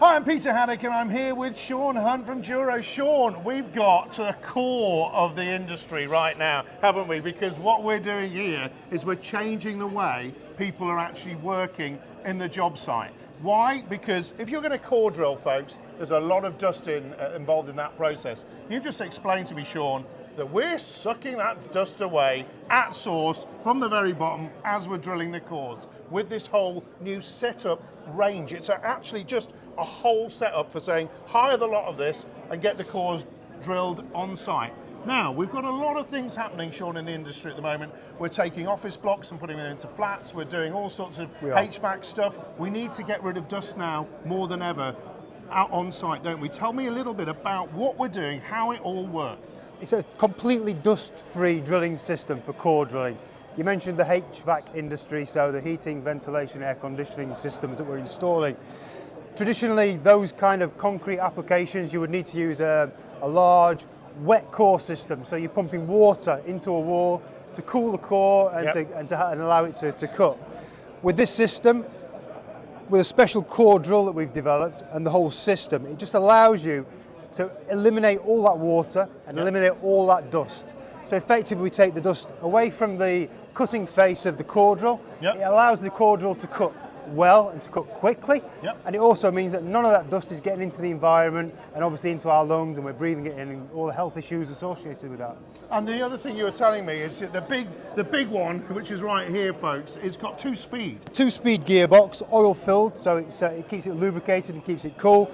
Hi, I'm Peter Haddock and I'm here with Sean Hunt from Duro. Sean, we've got to the core of the industry right now, haven't we? Because what we're doing here is we're changing the way people are actually working in the job site. Why? Because if you're going to core drill, folks, there's a lot of dust involved in that process. You've just explained to me, Sean, that we're sucking that dust away at source from the very bottom as we're drilling the cores with this whole new setup range. It's actually just a whole setup for saying hire the lot of this and get the cores drilled on site. Now, we've got a lot of things happening, Sean, in the industry at the moment. We're taking office blocks and putting them into flats. We're doing all sorts of HVAC stuff. We need to get rid of dust now more than ever out on site, don't we? Tell me a little bit about what we're doing, how it all works. It's a completely dust-free drilling system for core drilling. You mentioned the HVAC industry, so the heating, ventilation, air conditioning systems that we're installing. Traditionally, those kind of concrete applications, you would need to use a large wet core system. So you're pumping water into a wall to cool the core and allow it to cut. With this system, with a special core drill that we've developed and the whole system, it just allows you to eliminate all that water and eliminate all that dust. So effectively we take the dust away from the cutting face of the core drill. It allows the core drill to cut well and to cut quickly, and it also means that none of that dust is getting into the environment and obviously into our lungs, and we're breathing it in and all the health issues associated with that. And the other thing you were telling me is that the big one, which is right here, folks, it's got two-speed gearbox, oil filled, so it keeps it lubricated and keeps it cool.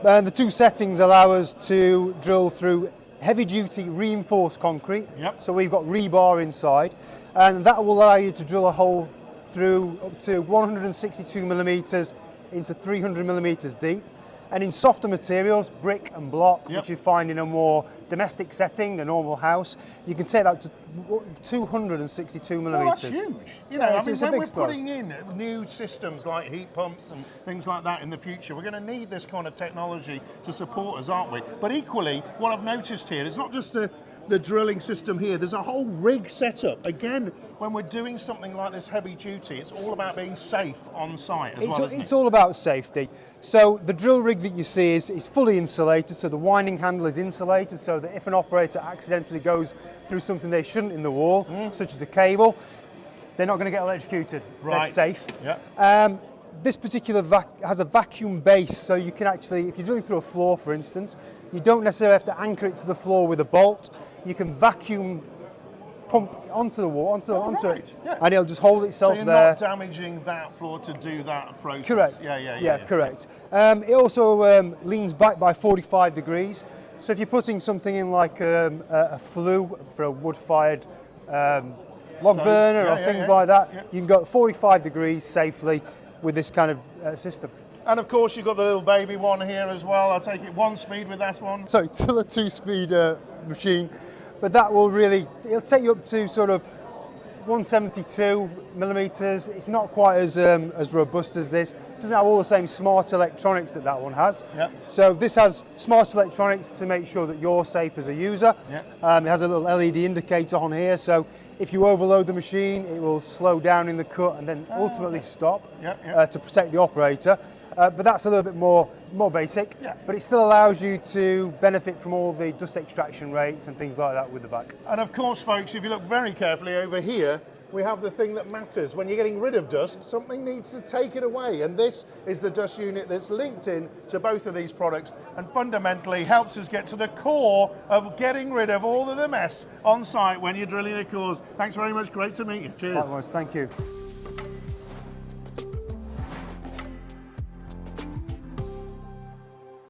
And the two settings allow us to drill through heavy-duty reinforced concrete. So we've got rebar inside, and that will allow you to drill a hole through up to 162 millimeters into 300 millimeters deep. And in softer materials, brick and block, which you find in a more domestic setting, a normal house, you can take that to 262 millimeters. Well, that's huge. You know, it's when we're spread. putting in new systems like heat pumps and things like that in the future, we're going to need this kind of technology to support us, aren't we? But equally, what I've noticed here is not just the drilling system here, there's a whole rig setup. Again, when we're doing something like this heavy duty, it's all about being safe on site as well, isn't it? It's all about safety. So the drill rig that you see is fully insulated, so the winding handle is insulated, so that if an operator accidentally goes through something they shouldn't in the wall, such as a cable, they're not going to get electrocuted. They're safe. This particular has a vacuum base, so you can actually, if you're drilling through a floor, for instance, you don't necessarily have to anchor it to the floor with a bolt. You can vacuum pump onto the wall, onto it, and it'll just hold itself there. So you're not damaging that floor to do that process. Correct. Yeah, correct. It also leans back by 45 degrees. So if you're putting something in like a flue for a wood-fired log burner or things like that, you can go 45 degrees safely with this kind of system. And of course you've got the little baby one here as well. I'll take it one speed with that one. Sorry, still a two-speed machine, but that will it'll take you up to sort of 172 millimeters. It's not quite as robust as this. It doesn't have all the same smart electronics that one has. So this has smart electronics to make sure that you're safe as a user. It has a little LED indicator on here, so if you overload the machine, it will slow down in the cut and then ultimately stop to protect the operator. But that's a little bit more basic, but it still allows you to benefit from all the dust extraction rates and things like that with the vac. And of course, folks, if you look very carefully over here, we have the thing that matters. When you're getting rid of dust, something needs to take it away. And this is the dust unit that's linked in to both of these products and fundamentally helps us get to the core of getting rid of all of the mess on site when you're drilling the cores. Thanks very much. Great to meet you. Cheers. Likewise, thank you.